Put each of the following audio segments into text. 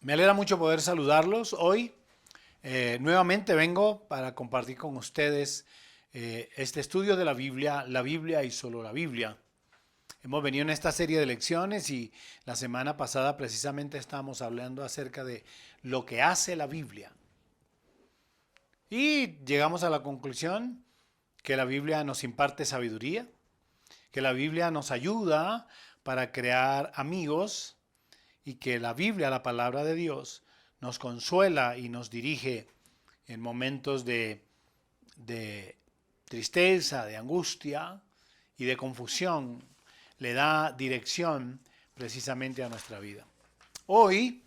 Me alegra mucho poder saludarlos hoy. Nuevamente vengo para compartir con ustedes este estudio de la Biblia y solo la Biblia. Hemos venido en esta serie de lecciones y la semana pasada precisamente estábamos hablando acerca de lo que hace la Biblia. Y llegamos a la conclusión que la Biblia nos imparte sabiduría, que la Biblia nos ayuda para crear amigos y que la Biblia, la palabra de Dios, nos consuela y nos dirige en momentos de tristeza, de angustia y de confusión. Le da dirección precisamente a nuestra vida. Hoy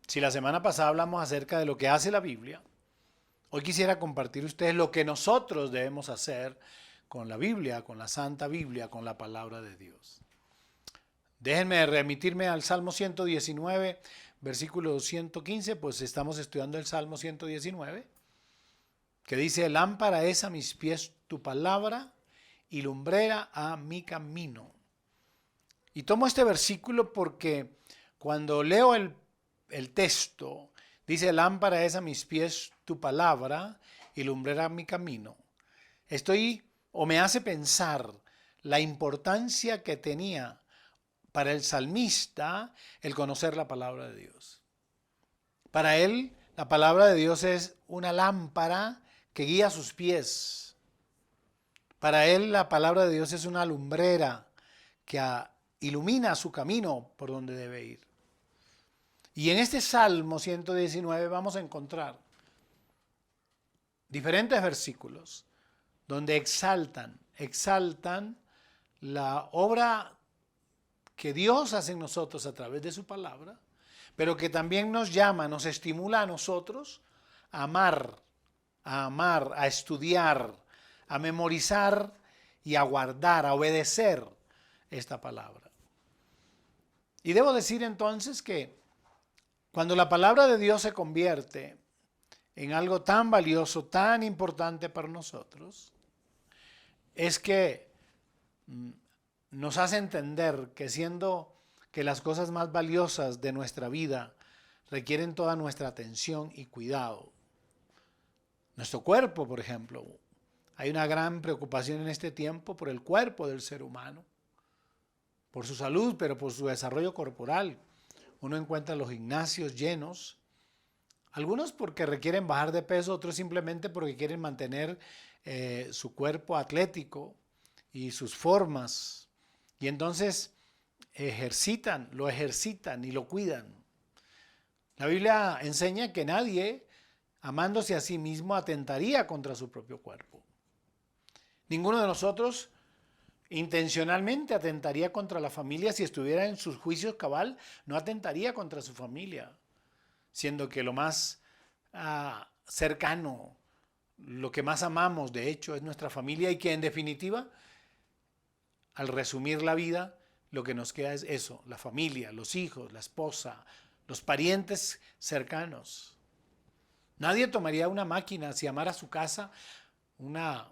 si la semana pasada hablamos acerca de lo que hace la Biblia, hoy quisiera compartir ustedes lo que nosotros debemos hacer con la Biblia, con la Santa Biblia, con la palabra de Dios. Déjenme remitirme al Salmo 119, versículo 115, pues estamos estudiando el Salmo 119, que dice: lámpara es a mis pies tu palabra y lumbrera a mi camino. Y tomo este versículo porque cuando leo el texto, dice: lámpara es a mis pies tu palabra y lumbrera a mi camino. Me hace pensar la importancia que tenía para el salmista el conocer la palabra de Dios. Para él, la palabra de Dios es una lámpara que guía sus pies. Para él, la palabra de Dios es una lumbrera que ilumina su camino por donde debe ir. Y en este Salmo 119 vamos a encontrar diferentes versículos donde exaltan la obra que Dios hace en nosotros a través de su palabra, pero que también nos llama, nos estimula a nosotros a amar, a estudiar, a memorizar y a guardar, a obedecer esta palabra. Y debo decir entonces que cuando la palabra de Dios se convierte en algo tan valioso, tan importante para nosotros, es que nos hace entender que siendo que las cosas más valiosas de nuestra vida requieren toda nuestra atención y cuidado. Nuestro cuerpo, por ejemplo. Hay una gran preocupación en este tiempo por el cuerpo del ser humano, por su salud, pero por su desarrollo corporal. Uno encuentra los gimnasios llenos, algunos porque requieren bajar de peso, otros simplemente porque quieren mantener su cuerpo atlético y sus formas. Y entonces lo ejercitan y lo cuidan. La Biblia enseña que nadie, amándose a sí mismo, atentaría contra su propio cuerpo. Ninguno de nosotros intencionalmente atentaría contra la familia. Si estuviera en sus juicios cabal, no atentaría contra su familia, siendo que lo más cercano, lo que más amamos, de hecho, es nuestra familia, y que en definitiva, al resumir la vida, lo que nos queda es eso: la familia, los hijos, la esposa, los parientes cercanos. Nadie tomaría una máquina, si amara su casa, una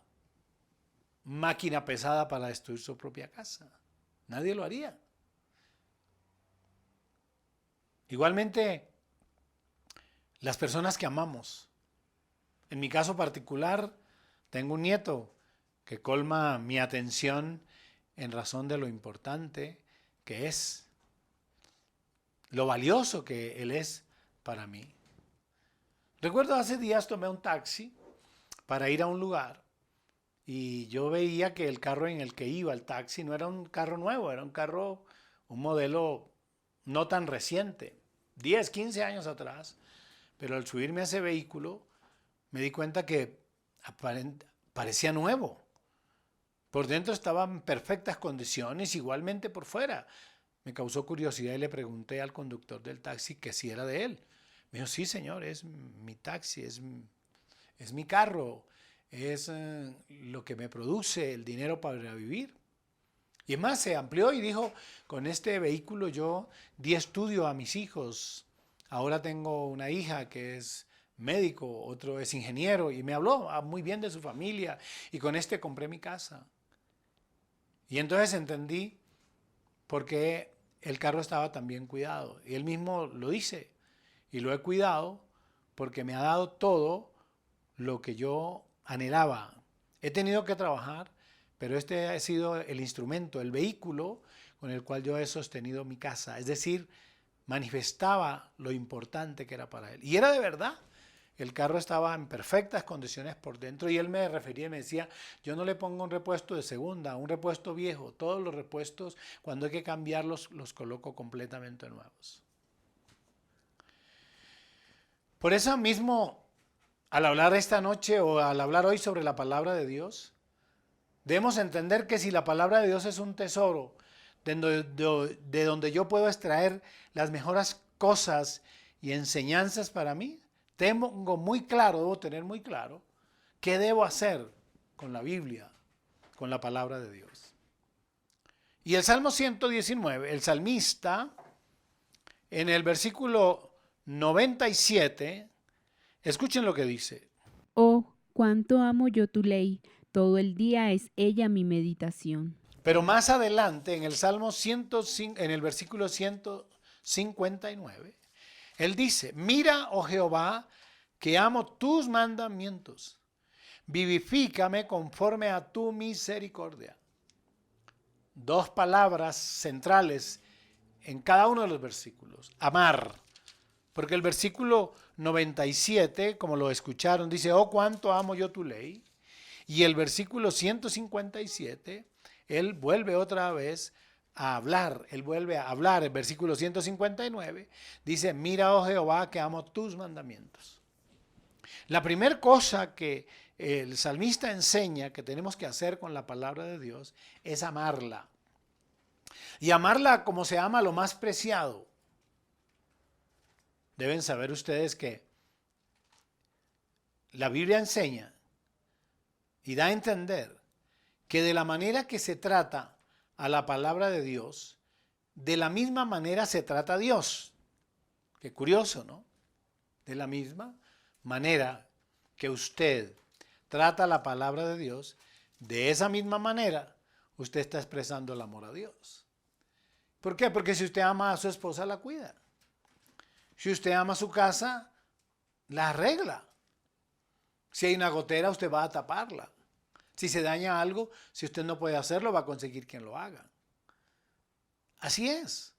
máquina pesada para destruir su propia casa. Nadie lo haría. Igualmente, las personas que amamos. En mi caso particular, tengo un nieto que colma mi atención en razón de lo importante que es, lo valioso que él es para mí. Recuerdo hace días tomé un taxi para ir a un lugar y yo veía que el carro en el que iba, el taxi, no era un carro nuevo, era un modelo no tan reciente, 10, 15 años atrás, pero al subirme a ese vehículo me di cuenta que parecía nuevo. Por dentro estaba en perfectas condiciones, igualmente por fuera. Me causó curiosidad y le pregunté al conductor del taxi que si era de él. Me dijo: sí, señor, es mi taxi, es mi carro, es lo que me produce el dinero para vivir. Y es más, se amplió y dijo: con este vehículo yo di estudio a mis hijos. Ahora tengo una hija que es médico, otro es ingeniero, y me habló muy bien de su familia, y con este compré mi casa. Y entonces entendí por qué el carro estaba también cuidado. Y él mismo lo dice, y lo he cuidado porque me ha dado todo lo que yo anhelaba. He tenido que trabajar, pero este ha sido el instrumento, el vehículo con el cual yo he sostenido mi casa. Es decir, manifestaba lo importante que era para él. Y era de verdad. El carro estaba en perfectas condiciones por dentro y él me refería y me decía, yo no le pongo un repuesto de segunda, un repuesto viejo. Todos los repuestos, cuando hay que cambiarlos, los coloco completamente nuevos. Por eso mismo, al hablar esta noche o al hablar hoy sobre la palabra de Dios, debemos entender que si la palabra de Dios es un tesoro, de donde yo puedo extraer las mejores cosas y enseñanzas para mí, debo tener muy claro qué debo hacer con la Biblia, con la palabra de Dios. Y el Salmo 119, el salmista, en el versículo 97, escuchen lo que dice. Oh, cuánto amo yo tu ley, todo el día es ella mi meditación. Pero más adelante, en el Salmo 105, en el versículo 159, él dice, mira, oh Jehová, que amo tus mandamientos. Vivifícame conforme a tu misericordia. Dos palabras centrales en cada uno de los versículos. Amar. Porque el versículo 97, como lo escucharon, dice, oh, cuánto amo yo tu ley. Y el versículo 157, él vuelve otra vez a hablar. Él vuelve a hablar. El versículo 159 dice, mira, oh Jehová, que amo tus mandamientos. La primera cosa que el salmista enseña que tenemos que hacer con la palabra de Dios es amarla. Y amarla como se ama lo más preciado. Deben saber ustedes que la Biblia enseña y da a entender que de la manera que se trata a la palabra de Dios, de la misma manera se trata a Dios. Qué curioso, ¿no? De la misma manera que usted trata la palabra de Dios, de esa misma manera usted está expresando el amor a Dios. ¿Por qué? Porque si usted ama a su esposa, la cuida. Si usted ama su casa, la arregla. Si hay una gotera, usted va a taparla. Si se daña algo, si usted no puede hacerlo, va a conseguir quien lo haga. Así es.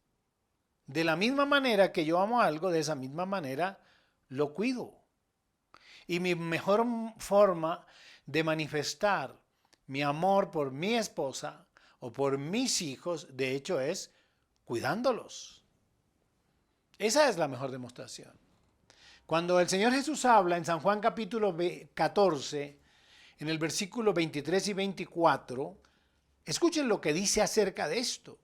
De la misma manera que yo amo algo, de esa misma manera lo cuido. Y mi mejor forma de manifestar mi amor por mi esposa o por mis hijos, de hecho, es cuidándolos. Esa es la mejor demostración. Cuando el Señor Jesús habla en San Juan capítulo 14, en el versículo 23 y 24, escuchen lo que dice acerca de esto.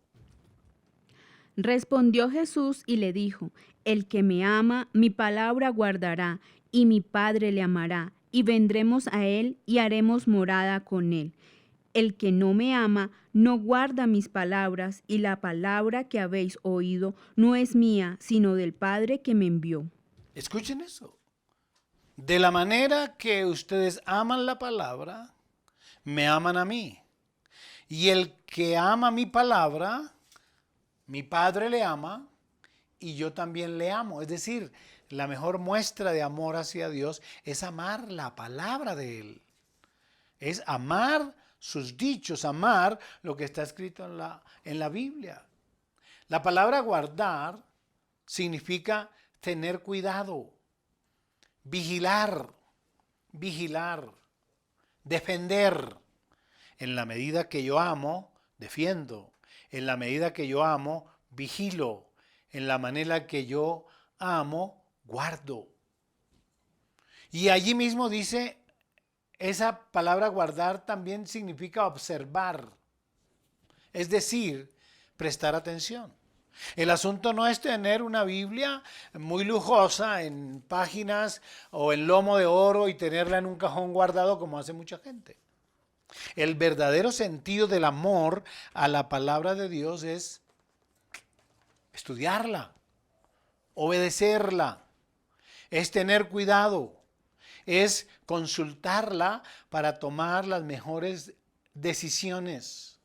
Respondió Jesús y le dijo, el que me ama, mi palabra guardará, y mi Padre le amará, y vendremos a él y haremos morada con él. El que no me ama, no guarda mis palabras, y la palabra que habéis oído no es mía, sino del Padre que me envió. Escuchen eso. De la manera que ustedes aman la palabra, me aman a mí. Y el que ama mi palabra, mi Padre le ama y yo también le amo. Es decir, la mejor muestra de amor hacia Dios es amar la palabra de Él. Es amar sus dichos, amar lo que está escrito en la Biblia. La palabra guardar significa tener cuidado, vigilar, defender. En la medida que yo amo, defiendo. En la medida que yo amo, vigilo. En la manera que yo amo, guardo. Y allí mismo dice, esa palabra guardar también significa observar. Es decir, prestar atención. El asunto no es tener una Biblia muy lujosa en páginas o en lomo de oro y tenerla en un cajón guardado como hace mucha gente. El verdadero sentido del amor a la palabra de Dios es estudiarla, obedecerla, es tener cuidado, es consultarla para tomar las mejores decisiones.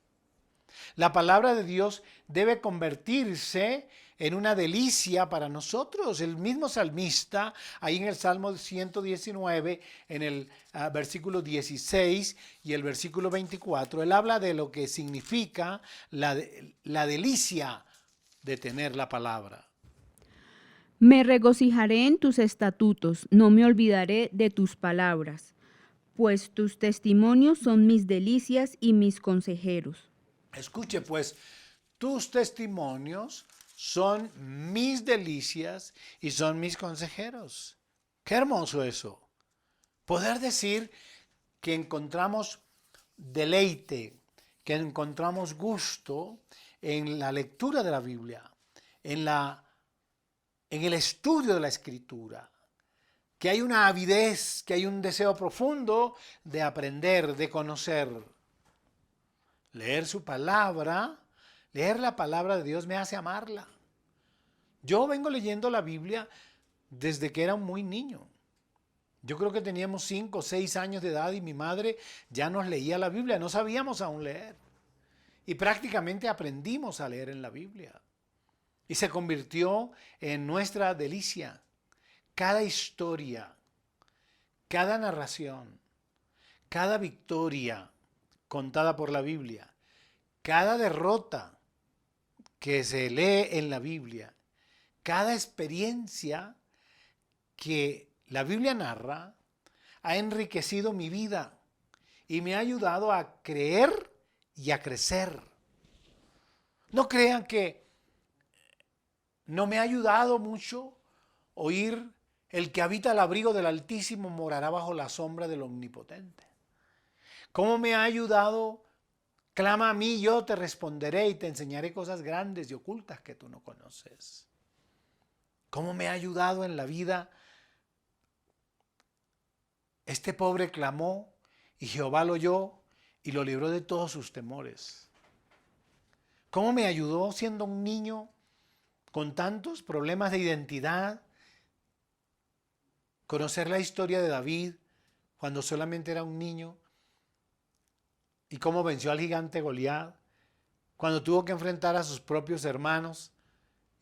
La palabra de Dios debe convertirse en una delicia para nosotros. El mismo salmista, ahí en el Salmo 119, en el versículo 16 y el versículo 24, él habla de lo que significa la delicia de tener la palabra. Me regocijaré en tus estatutos, no me olvidaré de tus palabras, pues tus testimonios son mis delicias y mis consejeros. Escuche pues, tus testimonios son mis delicias y son mis consejeros. Qué hermoso eso. Poder decir que encontramos deleite, que encontramos gusto en la lectura de la Biblia, en el estudio de la Escritura, que hay una avidez, que hay un deseo profundo de aprender, de conocer. Leer su palabra, leer la palabra de Dios me hace amarla. Yo vengo leyendo la Biblia desde que era muy niño. Yo creo que teníamos 5 o 6 años de edad y mi madre ya nos leía la Biblia, no sabíamos aún leer. Y prácticamente aprendimos a leer en la Biblia. Y se convirtió en nuestra delicia. Cada historia, cada narración, cada victoria contada por la Biblia, cada derrota que se lee en la Biblia, cada experiencia que la Biblia narra, ha enriquecido mi vida y me ha ayudado a creer y a crecer. No crean que no me ha ayudado mucho oír: el que habita al abrigo del Altísimo morará bajo la sombra del Omnipotente. ¿Cómo me ha ayudado? Clama a mí, yo te responderé y te enseñaré cosas grandes y ocultas que tú no conoces. ¿Cómo me ha ayudado en la vida? Este pobre clamó y Jehová lo oyó y lo libró de todos sus temores. ¿Cómo me ayudó siendo un niño con tantos problemas de identidad? Conocer la historia de David cuando solamente era un niño y cómo venció al gigante Goliat, cuando tuvo que enfrentar a sus propios hermanos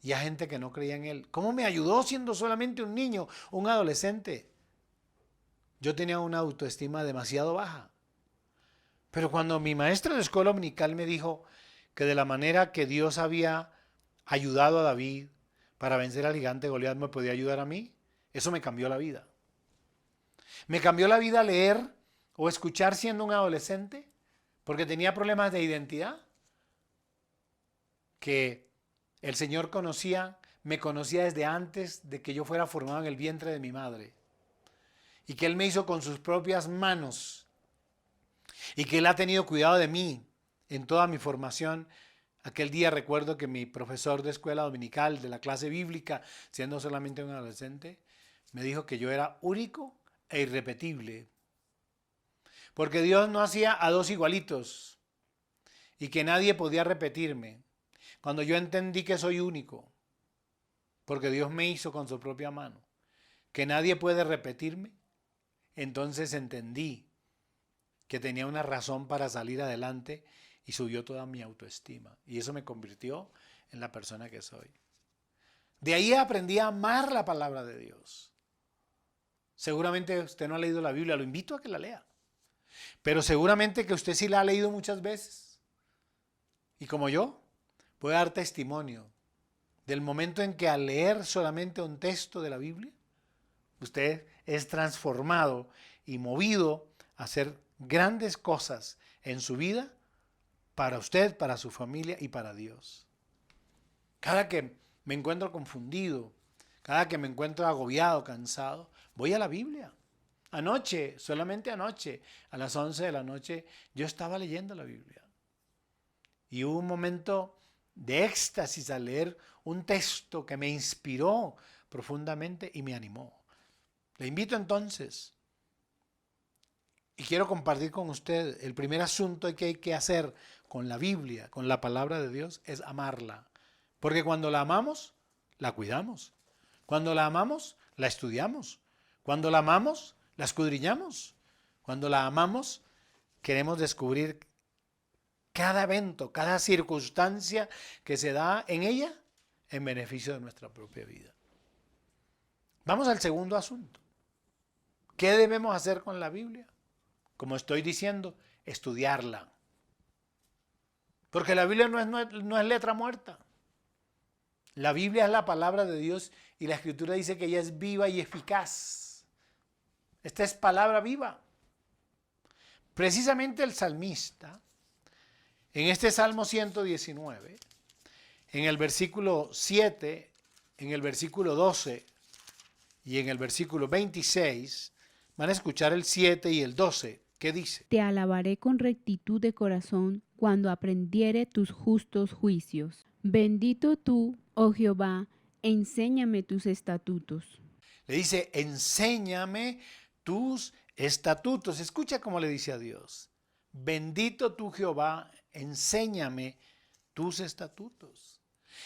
y a gente que no creía en él. ¿Cómo me ayudó siendo solamente un niño, un adolescente? Yo tenía una autoestima demasiado baja. Pero cuando mi maestra de escuela dominical me dijo que de la manera que Dios había ayudado a David para vencer al gigante Goliat me podía ayudar a mí, eso me cambió la vida. Me cambió la vida leer o escuchar siendo un adolescente porque tenía problemas de identidad. Que el Señor me conocía desde antes de que yo fuera formado en el vientre de mi madre. Y que Él me hizo con sus propias manos. Y que Él ha tenido cuidado de mí en toda mi formación. Aquel día recuerdo que mi profesor de escuela dominical, de la clase bíblica, siendo solamente un adolescente, me dijo que yo era único e irrepetible. Porque Dios no hacía a dos igualitos y que nadie podía repetirme. Cuando yo entendí que soy único, porque Dios me hizo con su propia mano, que nadie puede repetirme, entonces entendí que tenía una razón para salir adelante y subió toda mi autoestima. Y eso me convirtió en la persona que soy. De ahí aprendí a amar la palabra de Dios. Seguramente usted no ha leído la Biblia, lo invito a que la lea. Pero seguramente que usted sí la ha leído muchas veces. Y como yo, puede dar testimonio del momento en que al leer solamente un texto de la Biblia, usted es transformado y movido a hacer grandes cosas en su vida para usted, para su familia y para Dios. Cada que me encuentro confundido, cada que me encuentro agobiado, cansado, voy a la Biblia. Anoche, solamente anoche, a las 11 de la noche, yo estaba leyendo la Biblia. Y hubo un momento de éxtasis al leer un texto que me inspiró profundamente y me animó. Le invito entonces, y quiero compartir con usted, el primer asunto que hay que hacer con la Biblia, con la palabra de Dios, es amarla. Porque cuando la amamos, la cuidamos. Cuando la amamos, la estudiamos. Cuando la amamos, la escudriñamos. Cuando la amamos, queremos descubrir cada evento, cada circunstancia que se da en ella en beneficio de nuestra propia vida. Vamos al segundo asunto. ¿Qué debemos hacer con la Biblia? Como estoy diciendo, estudiarla. Porque la Biblia no es letra muerta. La Biblia es la palabra de Dios y la Escritura dice que ella es viva y eficaz. Esta es palabra viva. Precisamente el salmista, en este Salmo 119, en el versículo 7, en el versículo 12 y en el versículo 26, van a escuchar el 7 y el 12. ¿Qué dice? Te alabaré con rectitud de corazón cuando aprendiere tus justos juicios. Bendito tú, oh Jehová, enséñame tus estatutos. Le dice, enséñame tus estatutos. Escucha cómo le dice a Dios. Bendito tú, Jehová, enséñame tus estatutos.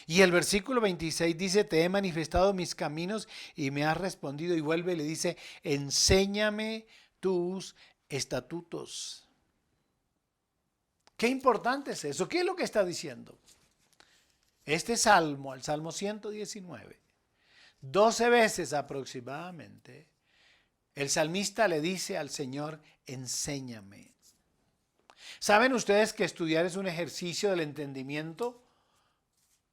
Y el versículo 26 dice, te he manifestado mis caminos y me has respondido. Y vuelve y le dice, enséñame tus estatutos. Qué importante es eso. ¿Qué es lo que está diciendo? Este salmo, el Salmo 119, 12 veces aproximadamente, el salmista le dice al Señor, enséñame. ¿Saben ustedes que estudiar es un ejercicio del entendimiento?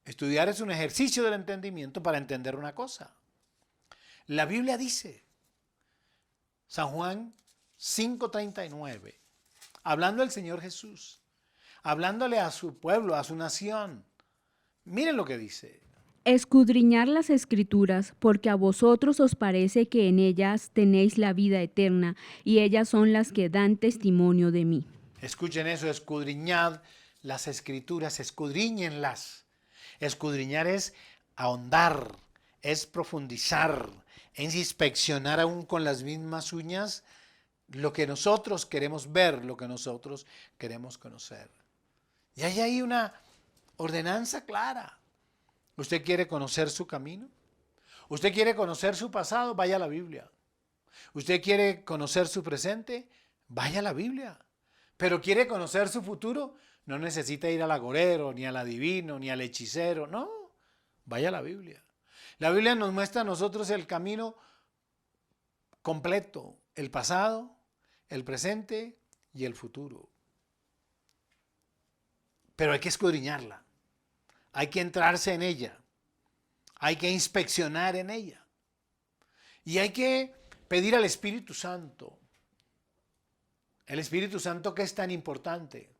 Estudiar es un ejercicio del entendimiento para entender una cosa. La Biblia dice, San Juan 5:39, hablando del Señor Jesús, hablándole a su pueblo, a su nación. Miren lo que dice. Escudriñar las escrituras, porque a vosotros os parece que en ellas tenéis la vida eterna, y ellas son las que dan testimonio de mí. Escuchen eso, escudriñad las escrituras, escudriñenlas. Escudriñar es ahondar, es profundizar, es inspeccionar aún con las mismas uñas lo que nosotros queremos ver, lo que nosotros queremos conocer. Y hay ahí una ordenanza clara. ¿Usted quiere conocer su camino? ¿Usted quiere conocer su pasado? Vaya a la Biblia. ¿Usted quiere conocer su presente? Vaya a la Biblia. ¿Pero quiere conocer su futuro? No necesita ir al agorero, ni al adivino, ni al hechicero. No, vaya a la Biblia. La Biblia nos muestra a nosotros el camino completo, el pasado, el presente y el futuro. Pero hay que escudriñarla. Hay que entrarse en ella. Hay que inspeccionar en ella. Y hay que pedir al Espíritu Santo. El Espíritu Santo que es tan importante,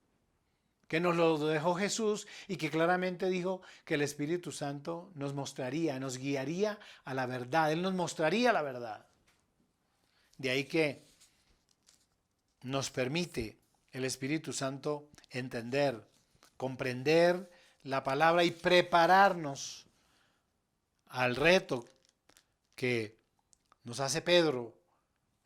que nos lo dejó Jesús y que claramente dijo que el Espíritu Santo nos mostraría, nos guiaría a la verdad. Él nos mostraría la verdad. De ahí que nos permite el Espíritu Santo entender, comprender la palabra y prepararnos al reto que nos hace Pedro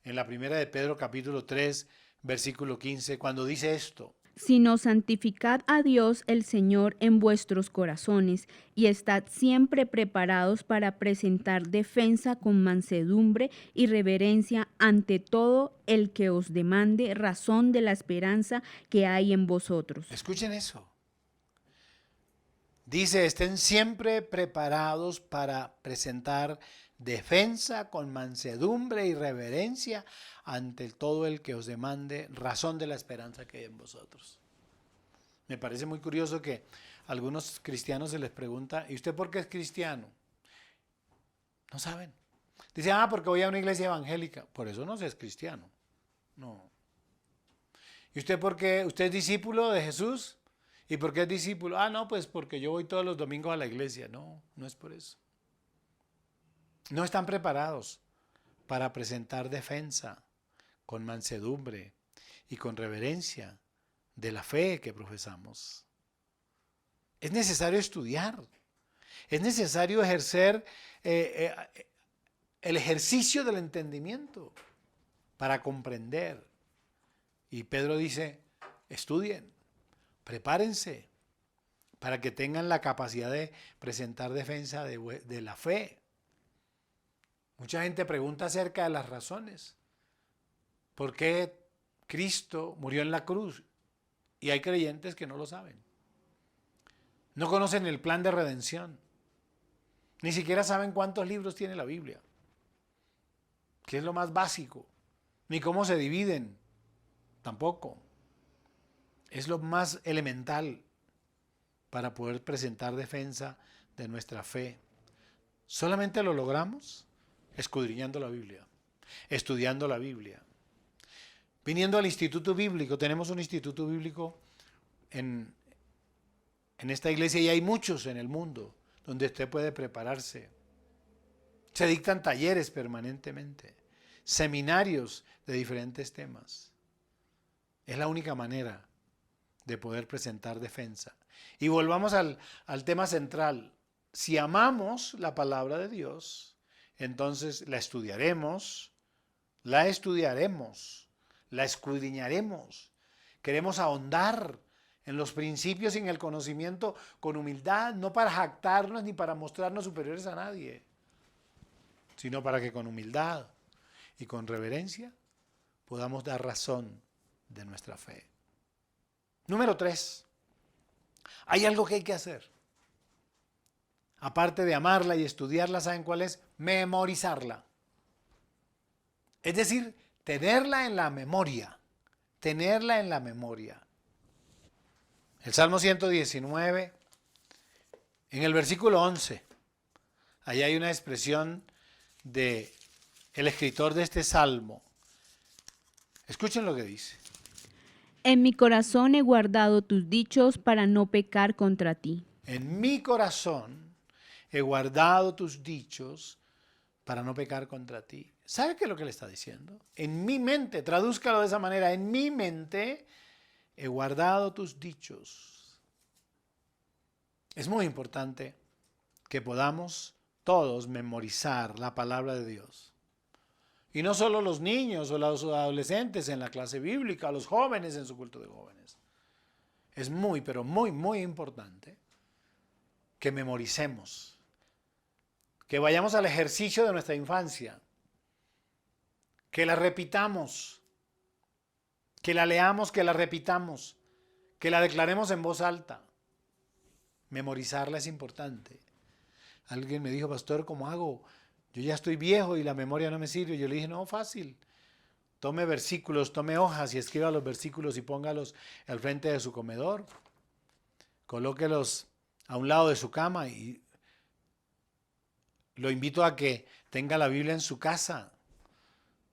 en la primera de Pedro capítulo 3 versículo 15 cuando dice esto. Sino santificad a Dios el Señor en vuestros corazones y estad siempre preparados para presentar defensa con mansedumbre y reverencia ante todo el que os demande razón de la esperanza que hay en vosotros. Escuchen eso. Dice, estén siempre preparados para presentar defensa con mansedumbre y reverencia ante todo el que os demande razón de la esperanza que hay en vosotros. Me parece muy curioso que a algunos cristianos se les pregunta, ¿y usted por qué es cristiano? No saben. Dicen, porque voy a una iglesia evangélica. Por eso no se es cristiano. No. ¿Y usted por qué? ¿Usted es discípulo de Jesús? ¿Y por qué es discípulo? No, pues porque yo voy todos los domingos a la iglesia. No, no es por eso. No están preparados para presentar defensa con mansedumbre y con reverencia de la fe que profesamos. Es necesario estudiar. Es necesario ejercer el ejercicio del entendimiento para comprender. Y Pedro dice, estudien. Prepárense para que tengan la capacidad de presentar defensa de la fe. Mucha gente pregunta acerca de las razones. ¿Por qué Cristo murió en la cruz? Y hay creyentes que no lo saben. No conocen el plan de redención. Ni siquiera saben cuántos libros tiene la Biblia, que es lo más básico. Ni cómo se dividen, tampoco. Es lo más elemental para poder presentar defensa de nuestra fe. Solamente lo logramos escudriñando la Biblia, estudiando la Biblia. Viniendo al Instituto Bíblico, tenemos un Instituto Bíblico en esta iglesia y hay muchos en el mundo donde usted puede prepararse. Se dictan talleres permanentemente, seminarios de diferentes temas. Es la única manera de poder presentar defensa. Y volvamos al tema central. Si amamos la palabra de Dios, entonces la estudiaremos, la escudriñaremos. Queremos ahondar en los principios y en el conocimiento con humildad, no para jactarnos ni para mostrarnos superiores a nadie, sino para que con humildad y con reverencia podamos dar razón de nuestra fe. Número 3. Hay algo que hay que hacer. Aparte de amarla y estudiarla, ¿saben cuál es? Memorizarla. Es decir, tenerla en la memoria. Tenerla en la memoria. El Salmo 119, en el versículo 11, ahí hay una expresión de el escritor de este salmo. Escuchen lo que dice. En mi corazón he guardado tus dichos para no pecar contra ti. En mi corazón he guardado tus dichos para no pecar contra ti. ¿Sabe qué es lo que le está diciendo? En mi mente, tradúzcalo de esa manera, en mi mente he guardado tus dichos. Es muy importante que podamos todos memorizar la palabra de Dios. Y no solo los niños o los adolescentes en la clase bíblica, los jóvenes en su culto de jóvenes. Es muy, pero muy, muy importante que memoricemos, que vayamos al ejercicio de nuestra infancia, que la repitamos, que la leamos, que la repitamos, que la declaremos en voz alta. Memorizarla es importante. Alguien me dijo, pastor, ¿cómo hago? Yo ya estoy viejo y la memoria no me sirve. Yo le dije, no, fácil. Tome versículos, tome hojas y escriba los versículos y póngalos al frente de su comedor. Colóquelos a un lado de su cama y lo invito a que tenga la Biblia en su casa.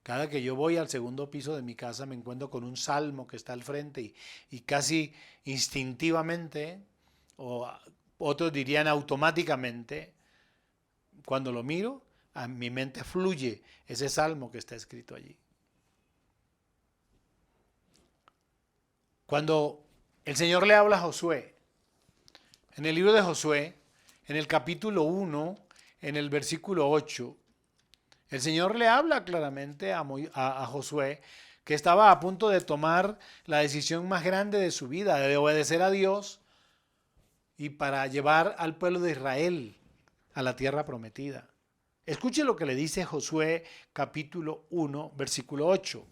Cada que yo voy al segundo piso de mi casa me encuentro con un salmo que está al frente y casi instintivamente, o otros dirían automáticamente, cuando lo miro, a mi mente fluye ese salmo que está escrito allí. Cuando el Señor le habla a Josué, en el libro de Josué, en el capítulo 1, en el versículo 8, el Señor le habla claramente a Josué que estaba a punto de tomar la decisión más grande de su vida, de obedecer a Dios y para llevar al pueblo de Israel a la tierra prometida. Escuche lo que le dice Josué capítulo 1, versículo 8.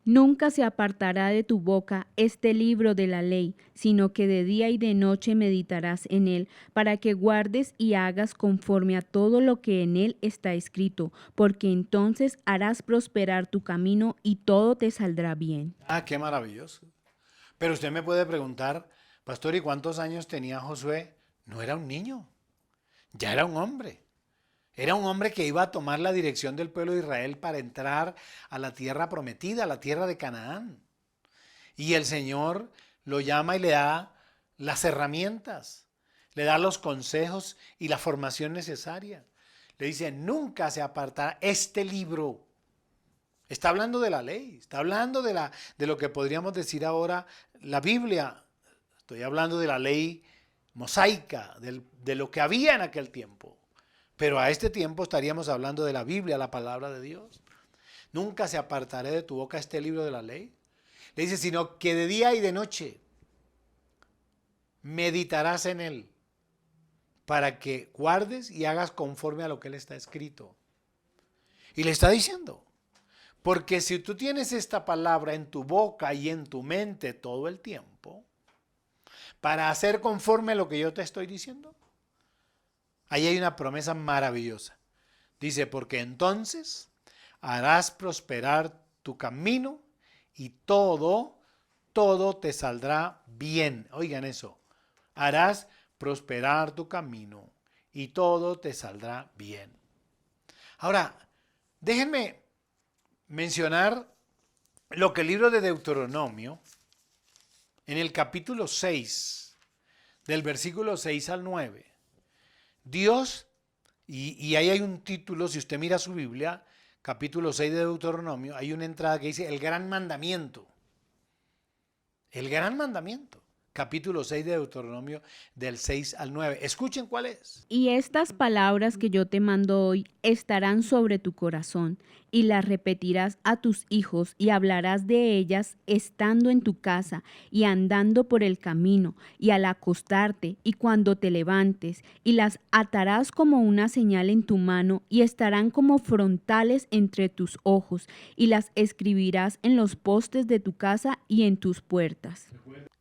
Nunca se apartará de tu boca este libro de la ley, sino que de día y de noche meditarás en él, para que guardes y hagas conforme a todo lo que en él está escrito, porque entonces harás prosperar tu camino y todo te saldrá bien. Ah, qué maravilloso. Pero usted me puede preguntar, pastor, ¿y cuántos años tenía Josué? No era un niño, ya era un hombre. Era un hombre que iba a tomar la dirección del pueblo de Israel para entrar a la tierra prometida, a la tierra de Canaán. Y el Señor lo llama y le da las herramientas, le da los consejos y la formación necesaria. Le dice, nunca se apartará este libro. Está hablando de la ley, está hablando de lo que podríamos decir ahora la Biblia. Estoy hablando de la ley mosaica, de lo que había en aquel tiempo. Pero a este tiempo estaríamos hablando de la Biblia, la palabra de Dios. Nunca se apartaré de tu boca este libro de la ley. Le dice, sino que de día y de noche meditarás en él para que guardes y hagas conforme a lo que él está escrito. Y le está diciendo, Porque si tú tienes esta palabra en tu boca y en tu mente todo el tiempo, para hacer conforme a lo que yo te estoy diciendo, ahí hay una promesa maravillosa. Dice, porque entonces harás prosperar tu camino y todo te saldrá bien. Oigan eso, harás prosperar tu camino y todo te saldrá bien. Ahora, déjenme mencionar lo que el libro de Deuteronomio, en el capítulo 6, del versículo 6 al 9, Dios, y ahí hay un título, si usted mira su Biblia, capítulo 6 de Deuteronomio, hay una entrada que dice el gran mandamiento. El gran mandamiento. Capítulo 6 de Deuteronomio del 6 al 9. Escuchen cuál es. Y estas palabras que yo te mando hoy estarán sobre tu corazón, y las repetirás a tus hijos, y hablarás de ellas estando en tu casa, y andando por el camino, y al acostarte, y cuando te levantes, y las atarás como una señal en tu mano, y estarán como frontales entre tus ojos, y las escribirás en los postes de tu casa y en tus puertas.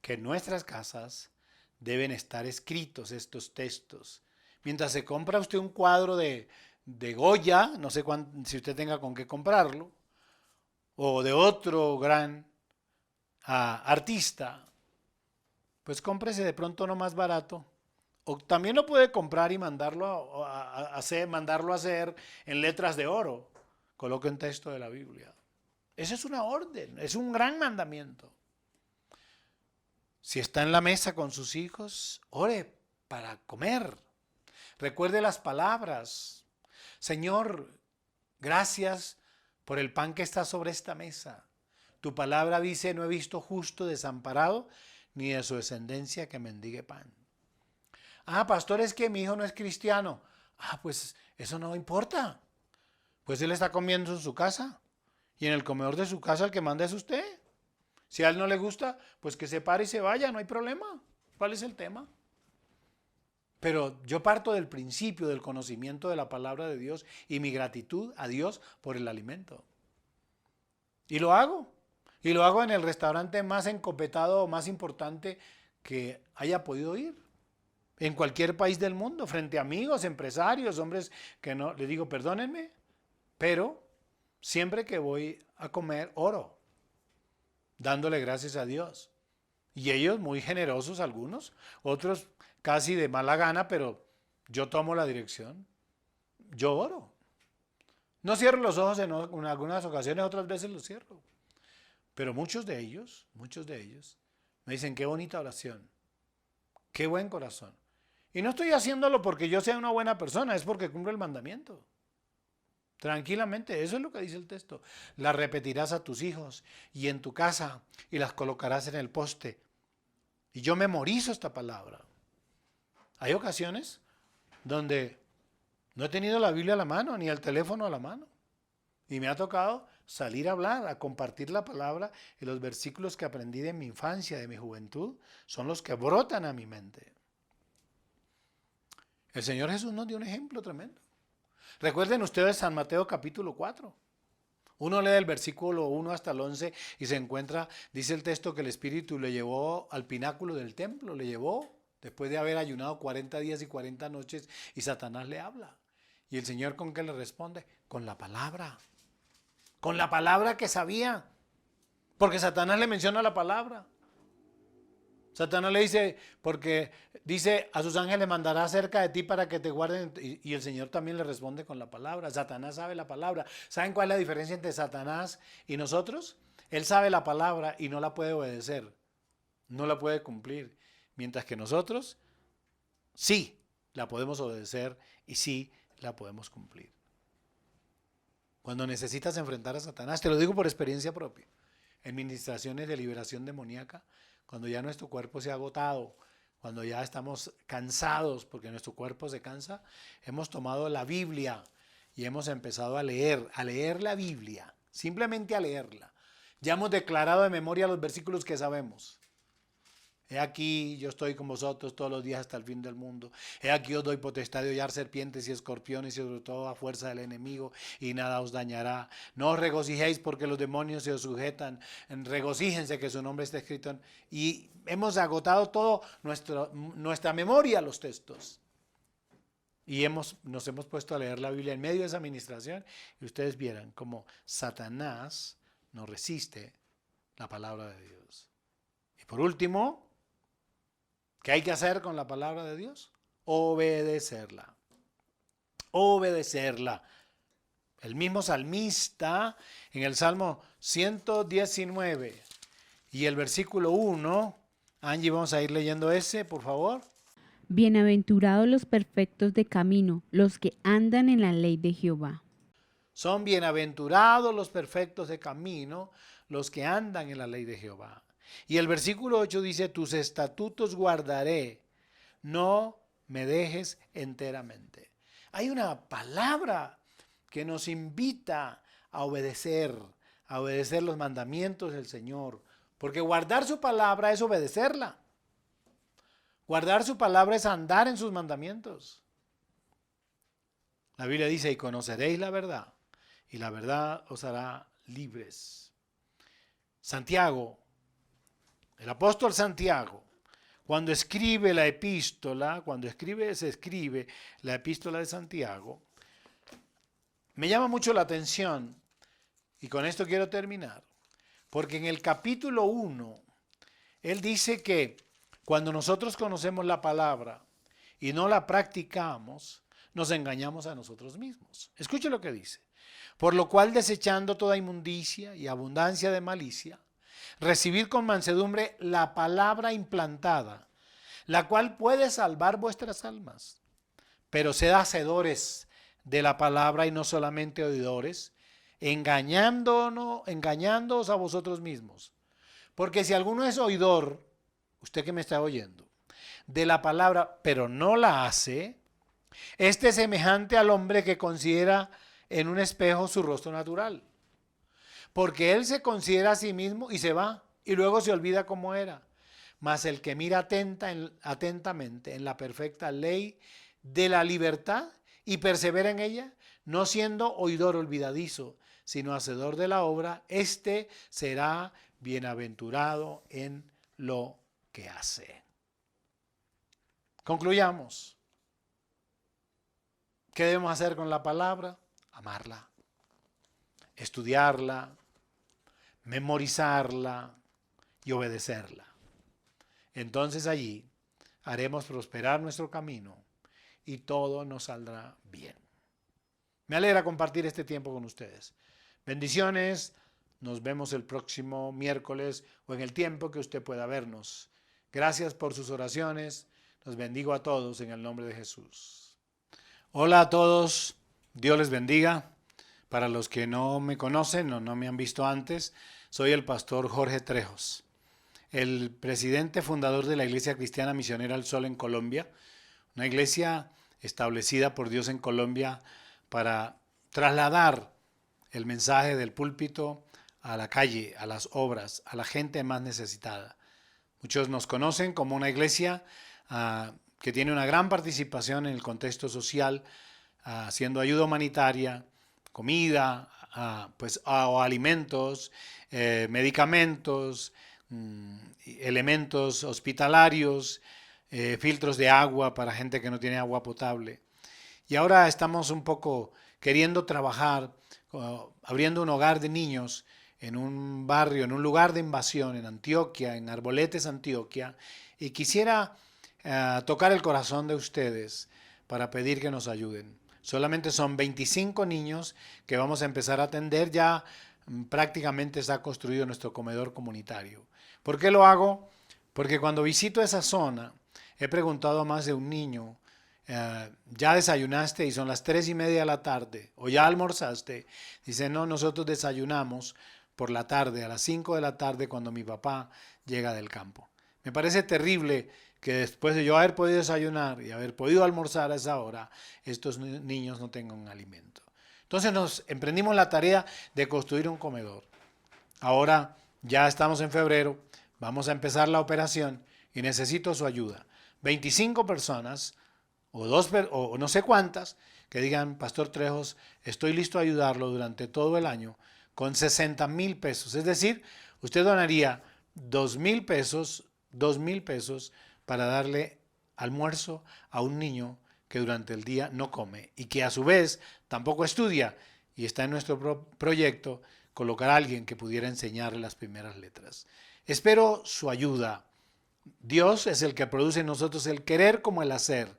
Que en nuestras casas deben estar escritos estos textos. Mientras se compra usted un cuadro de Goya, no sé si usted tenga con qué comprarlo, o de otro gran artista, pues cómprese de pronto uno más barato. O también lo puede comprar y mandarlo a hacer en letras de oro. Coloque un texto de la Biblia. Esa es una orden, es un gran mandamiento. Si está en la mesa con sus hijos, ore para comer. Recuerde las palabras. Señor, gracias por el pan que está sobre esta mesa. Tu palabra dice, no he visto justo desamparado, ni de su descendencia que mendigue pan. Ah, pastor, es que mi hijo no es cristiano. Ah, pues eso no importa. Pues él está comiendo en su casa. Y en el comedor de su casa el que manda es usted. Si a él no le gusta, pues que se pare y se vaya, no hay problema. ¿Cuál es el tema? Pero yo parto del principio del conocimiento de la palabra de Dios y mi gratitud a Dios por el alimento. Y lo hago. Y lo hago en el restaurante más encopetado o más importante que haya podido ir. En cualquier país del mundo, frente a amigos, empresarios, hombres que no, les digo, perdónenme, pero siempre que voy a comer, oro, dándole gracias a Dios. Y ellos muy generosos algunos, otros casi de mala gana, pero yo tomo la dirección, yo oro. No cierro los ojos en algunas ocasiones, otras veces los cierro. Pero muchos de ellos me dicen, qué bonita oración, qué buen corazón. Y no estoy haciéndolo porque yo sea una buena persona, es porque cumplo el mandamiento. Tranquilamente, eso es lo que dice el texto. Las repetirás a tus hijos y en tu casa y las colocarás en el poste. Y yo memorizo esta palabra. Hay ocasiones donde no he tenido la Biblia a la mano ni el teléfono a la mano. Y me ha tocado salir a hablar, a compartir la palabra, y los versículos que aprendí de mi infancia, de mi juventud, son los que brotan a mi mente. El Señor Jesús nos dio un ejemplo tremendo. Recuerden ustedes San Mateo capítulo 4. Uno lee el versículo 1 hasta el 11 y se encuentra, dice el texto, que el Espíritu le llevó al pináculo del templo, le llevó después de haber ayunado 40 días y 40 noches, y Satanás le habla. ¿Y el Señor con qué le responde? Con la palabra que sabía, porque Satanás le menciona la palabra. Satanás le dice, porque dice, a sus ángeles mandará cerca de ti para que te guarden, y el Señor también le responde con la palabra. Satanás sabe la palabra. ¿Saben cuál es la diferencia entre Satanás y nosotros? Él sabe la palabra y no la puede obedecer, no la puede cumplir, mientras que nosotros sí la podemos obedecer y sí la podemos cumplir. Cuando necesitas enfrentar a Satanás, te lo digo por experiencia propia, en ministraciones de liberación demoníaca, cuando ya nuestro cuerpo se ha agotado, cuando ya estamos cansados, porque nuestro cuerpo se cansa, hemos tomado la Biblia y hemos empezado a leer la Biblia, simplemente a leerla. Ya hemos declarado de memoria los versículos que sabemos. He aquí, yo estoy con vosotros todos los días hasta el fin del mundo. He aquí os doy potestad de hollar serpientes y escorpiones y sobre todo a fuerza del enemigo y nada os dañará. No os regocijéis porque los demonios se os sujetan. Regocíjense que su nombre está escrito y hemos agotado todo nuestra memoria los textos. Y nos hemos puesto a leer la Biblia en medio de esa administración y ustedes vieran cómo Satanás nos resiste la palabra de Dios. Y por último, ¿qué hay que hacer con la palabra de Dios? Obedecerla. Obedecerla. El mismo salmista en el Salmo 119 y el versículo 1, Angie, vamos a ir leyendo ese, por favor. Bienaventurados los perfectos de camino, los que andan en la ley de Jehová. Son bienaventurados los perfectos de camino, los que andan en la ley de Jehová. Y el versículo 8 dice, tus estatutos guardaré, no me dejes enteramente. Hay una palabra que nos invita a obedecer los mandamientos del Señor, porque guardar su palabra es obedecerla. Guardar su palabra es andar en sus mandamientos. La Biblia dice, y conoceréis la verdad, y la verdad os hará libres. Santiago, el apóstol Santiago, cuando escribe la epístola, se escribe la epístola de Santiago, me llama mucho la atención, y con esto quiero terminar, porque en el capítulo 1, él dice que cuando nosotros conocemos la palabra y no la practicamos, nos engañamos a nosotros mismos. Escuche lo que dice. Por lo cual, desechando toda inmundicia y abundancia de malicia, recibid con mansedumbre la palabra implantada, la cual puede salvar vuestras almas. Pero sed hacedores de la palabra y no solamente oidores, engañándoos a vosotros mismos. Porque si alguno es oidor, usted que me está oyendo, de la palabra, pero no la hace, este es semejante al hombre que considera en un espejo su rostro natural. Porque él se considera a sí mismo y se va, y luego se olvida cómo era. Mas el que mira atentamente en la perfecta ley de la libertad y persevera en ella, no siendo oidor olvidadizo, sino hacedor de la obra, este será bienaventurado en lo que hace. Concluyamos. ¿Qué debemos hacer con la palabra? Amarla, estudiarla, memorizarla y obedecerla. Entonces allí haremos prosperar nuestro camino y todo nos saldrá bien. Me alegra compartir este tiempo con ustedes. Bendiciones. Nos vemos el próximo miércoles o en el tiempo que usted pueda vernos. Gracias por sus oraciones. Los bendigo a todos en el nombre de Jesús. Hola a todos. Dios les bendiga. Para los que no me conocen o no me han visto antes, soy el pastor Jorge Trejos, el presidente fundador de la Iglesia Cristiana Misionera El Sol en Colombia, una iglesia establecida por Dios en Colombia para trasladar el mensaje del púlpito a la calle, a las obras, a la gente más necesitada. Muchos nos conocen como una iglesia que tiene una gran participación en el contexto social, haciendo ayuda humanitaria, comida, o alimentos, medicamentos, elementos hospitalarios, filtros de agua para gente que no tiene agua potable. Y ahora estamos un poco queriendo trabajar, abriendo un hogar de niños en un barrio, en un lugar de invasión, en Antioquia, en Arboletes, Antioquia, y quisiera tocar el corazón de ustedes para pedir que nos ayuden. Solamente son 25 niños que vamos a empezar a atender, ya prácticamente está construido nuestro comedor comunitario. ¿Por qué lo hago? Porque cuando visito esa zona, he preguntado a más de un niño, ¿ya desayunaste? Y son las 3:30 de la tarde, ¿o ya almorzaste? Dice, no, nosotros desayunamos por la tarde, a las 5 de la tarde, cuando mi papá llega del campo. Me parece terrible que después de yo haber podido desayunar y haber podido almorzar a esa hora, estos niños no tengan un alimento. Entonces nos emprendimos la tarea de construir un comedor. Ahora ya estamos en febrero, vamos a empezar la operación y necesito su ayuda. 25 personas o no sé cuántas que digan, Pastor Trejos, estoy listo a ayudarlo durante todo el año con 60,000 pesos. Es decir, usted donaría 2,000 pesos para darle almuerzo a un niño que durante el día no come y que a su vez tampoco estudia, y está en nuestro proyecto colocar a alguien que pudiera enseñarle las primeras letras. Espero su ayuda. Dios es el que produce en nosotros el querer como el hacer.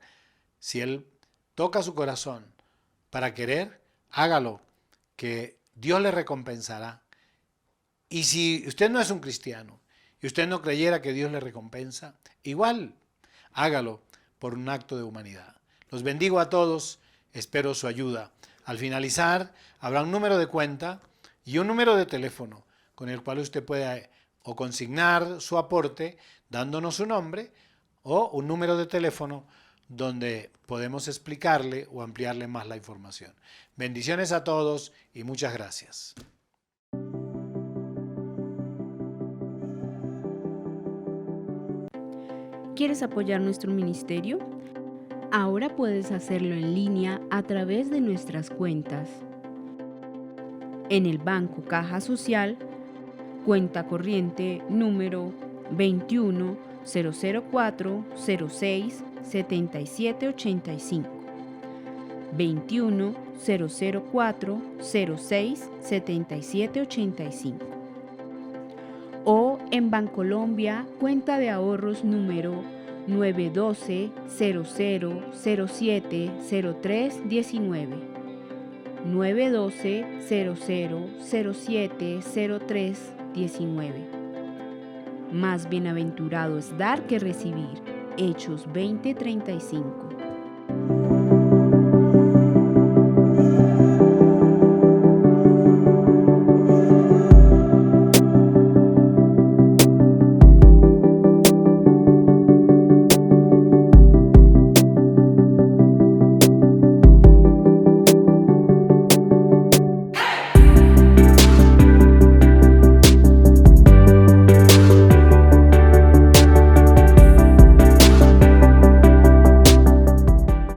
Si Él toca su corazón para querer, hágalo, que Dios le recompensará. Y si usted no es un cristiano y usted no creyera que Dios le recompensa, igual, hágalo por un acto de humanidad. Los bendigo a todos, espero su ayuda. Al finalizar, habrá un número de cuenta y un número de teléfono con el cual usted puede o consignar su aporte dándonos su nombre, o un número de teléfono donde podemos explicarle o ampliarle más la información. Bendiciones a todos y muchas gracias. ¿Quieres apoyar nuestro ministerio? Ahora puedes hacerlo en línea a través de nuestras cuentas. En el Banco Caja Social, cuenta corriente número 21-004-06-7785. 21-004-06-7785. O en Bancolombia, cuenta de ahorros número 912-0007-0319. 912-0007-0319. Más bienaventurado es dar que recibir. Hechos 20:35.